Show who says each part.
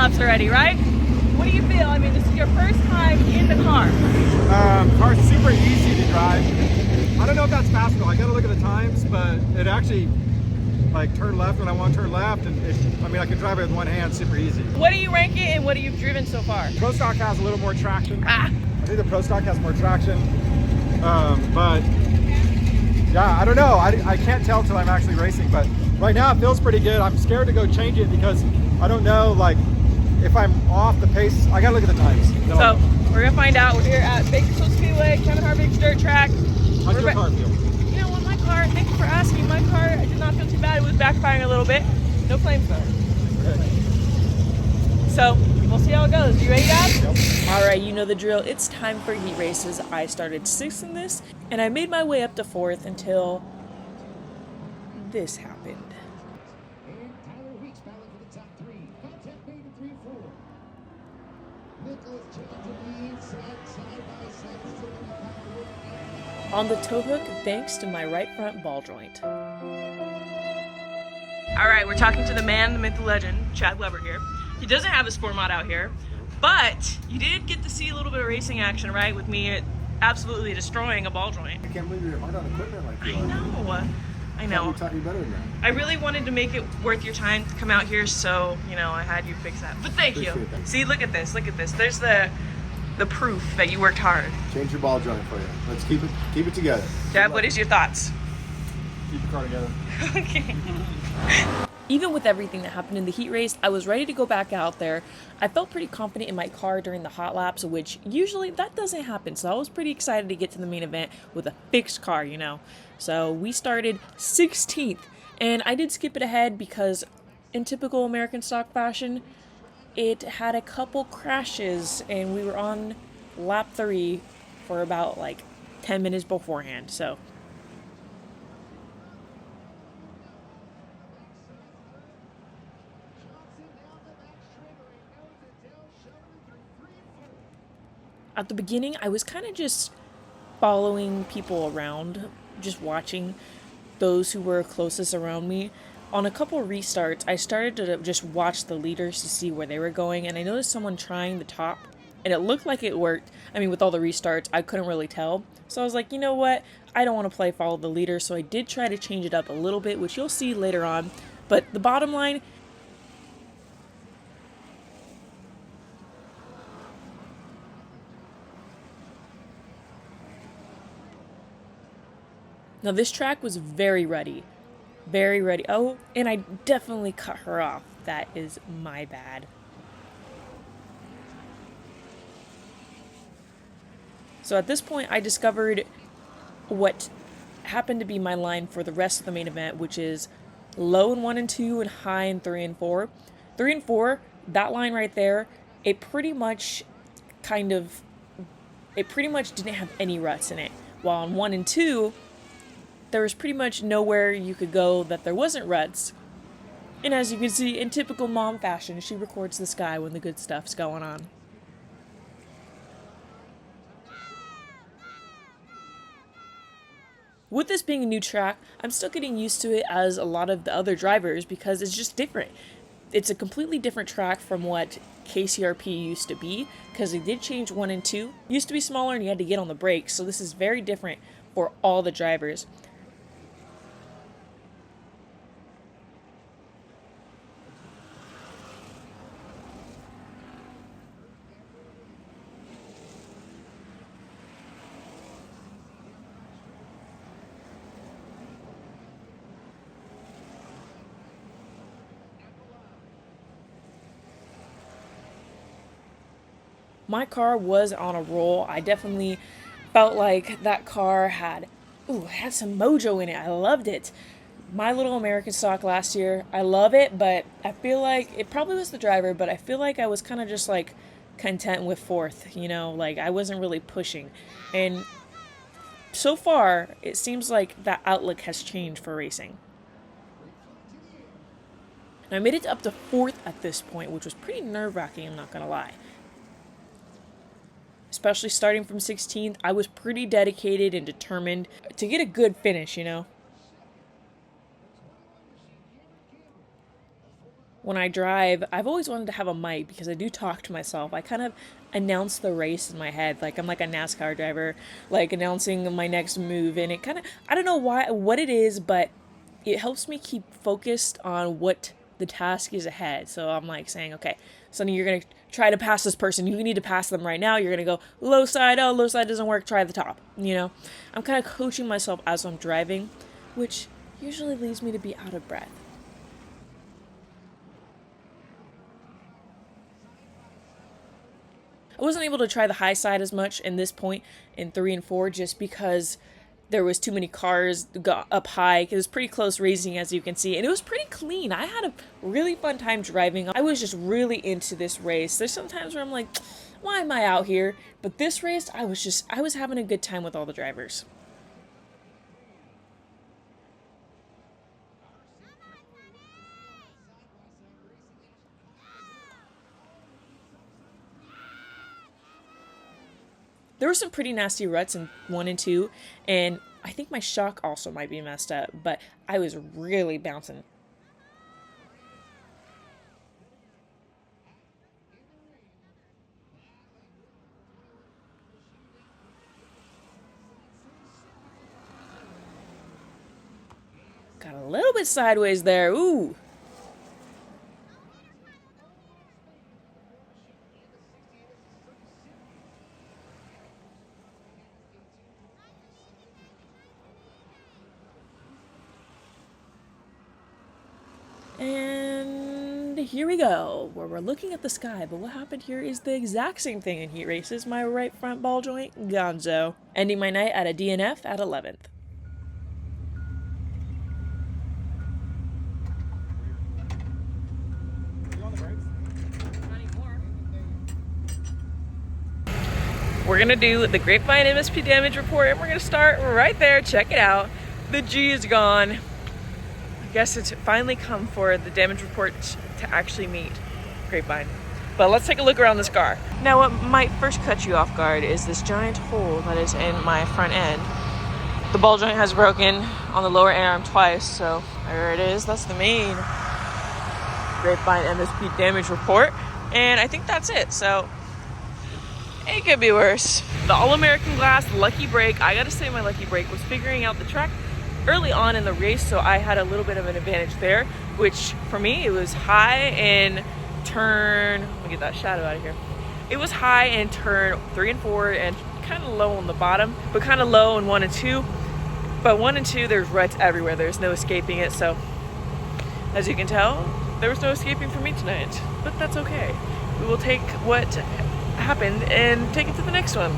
Speaker 1: laps already, right? What do you feel? I mean, this is your first time in the car.
Speaker 2: Car's super easy to drive. I don't know if that's fast enough. I gotta look at the times, but it actually like turn left when I want to turn left, and I can drive it with one hand, super easy.
Speaker 1: What do you rank it and what have you driven so far?
Speaker 2: Pro Stock has a little more traction.
Speaker 1: Ah.
Speaker 2: I think the Pro Stock has more traction, but yeah, I don't know. I can't tell till I'm actually racing, but right now it feels pretty good. I'm scared to go change it because I don't know, like, if I'm off the pace. I gotta look at the times. No.
Speaker 1: So we're gonna find out. We're here at Bakersfield Speedway, Kevin Harvick's dirt track.
Speaker 2: How's your car feel?
Speaker 1: You know what, my car, thank you for asking. My car, I did not feel too bad. It was backfiring a little bit. No flames though.
Speaker 2: Okay.
Speaker 1: So we'll see how it goes. You ready, Dad?
Speaker 2: Yep.
Speaker 1: All right, you know the drill. It's time for heat races. I started 6th in this, and I made my way up to 4th until this happened. On the tow hook, thanks to my right front ball joint. All right, we're talking to the man, the myth, the legend, Chad Weber here. He doesn't have a sport mod out here, but you did get to see a little bit of racing action, right? With me absolutely destroying a ball joint.
Speaker 3: I can't believe you're hard on equipment like you are.
Speaker 1: I know.
Speaker 3: You're talking better than that.
Speaker 1: I really wanted to make it worth your time to come out here, so, you know, I had you fix that. But thank you.
Speaker 3: Appreciate that.
Speaker 1: See, look at this, look at this. There's the proof that you worked hard.
Speaker 3: Change your ball joint for you. Let's keep it together.
Speaker 1: Dad, what is your thoughts?
Speaker 2: Keep the car together.
Speaker 1: Okay. Even with everything that happened in the heat race, I was ready to go back out there. I felt pretty confident in my car during the hot laps, which usually that doesn't happen. So I was pretty excited to get to the main event with a fixed car, you know. So we started 16th, and I did skip it ahead because in typical American stock fashion, it had a couple crashes, and we were on lap 3 for about like 10 minutes beforehand. So at the beginning, I was kind of just following people around, just watching those who were closest around me. On a couple restarts, I started to just watch the leaders to see where they were going, and I noticed someone trying the top, and it looked like it worked. I mean, with all the restarts, I couldn't really tell. So I was like, you know what? I don't want to follow the leader, so I did try to change it up a little bit, which you'll see later on. But the bottom line, now this track was very ruddy. Very ready. Oh, and I definitely cut her off. That is my bad. So at this point, I discovered what happened to be my line for the rest of the main event, which is low in 1 and 2 and high in 3 and 4. 3 and 4, that line right there, it pretty much didn't have any ruts in it. While on 1 and 2, there was pretty much nowhere you could go that there wasn't ruts. And as you can see, in typical mom fashion, she records the sky when the good stuff's going on. With this being a new track, I'm still getting used to it as a lot of the other drivers because it's just different. It's a completely different track from what KCRP used to be because they did change 1 and 2. It used to be smaller and you had to get on the brakes, so this is very different for all the drivers. My car was on a roll. I definitely felt like that car had some mojo in it. I loved it. My little American stock last year, I love it, but I feel like it probably was the driver, but I feel like I was kind of just like content with 4th, you know, like I wasn't really pushing. And so far, it seems like that outlook has changed for racing. And I made it up to 4th at this point, which was pretty nerve-wracking, I'm not going to lie. Especially starting from 16th, I was pretty dedicated and determined to get a good finish, you know. when I drive, I've always wanted to have a mic because I do talk to myself. I kind of announce the race in my head. Like I'm like a NASCAR driver, like announcing my next move. And it kind of, I don't know what it is, but it helps me keep focused on what the task is ahead. So I'm like saying, okay, Sonny, you're going to try to pass this person. You need to pass them right now. You're going to go low side. Oh, low side doesn't work. Try the top. You know, I'm kind of coaching myself as I'm driving, which usually leads me to be out of breath. I wasn't able to try the high side as much in this point in 3 and 4 just because there was too many cars got up high. It was pretty close racing, as you can see, and it was pretty clean. I had a really fun time driving. I was just really into this race. There's some times where I'm like, why am I out here? But this race, I was having a good time with all the drivers. There were some pretty nasty ruts in 1 and 2, and I think my shock also might be messed up, but I was really bouncing. Got a little bit sideways there, ooh. And here we go, where we're looking at the sky, but what happened here is the exact same thing in heat races. My right front ball joint, gonzo. Ending my night at a DNF at 11th. We're gonna do the Grapevine MSP damage report, and we're gonna start right there. Check it out. The G is gone. I guess it's finally come for the damage report to actually meet Grapevine. But let's take a look around this car. Now what might first catch you off guard is this giant hole that is in my front end. The ball joint has broken on the lower arm twice, so there it is. That's the main Grapevine MSP damage report. And I think that's it, so it could be worse. The All-American Glass lucky break. I gotta say my lucky break was figuring out the track early on in the race, so I had a little bit of an advantage there, which for me, it was high in turn, let me get that shadow out of here. It was high in turn 3 and 4 and kind of low on the bottom, but kind of low in 1 and 2. But 1 and 2, there's ruts everywhere. There's no escaping it, so as you can tell, there was no escaping for me tonight, but that's okay. We will take what happened and take it to the next one.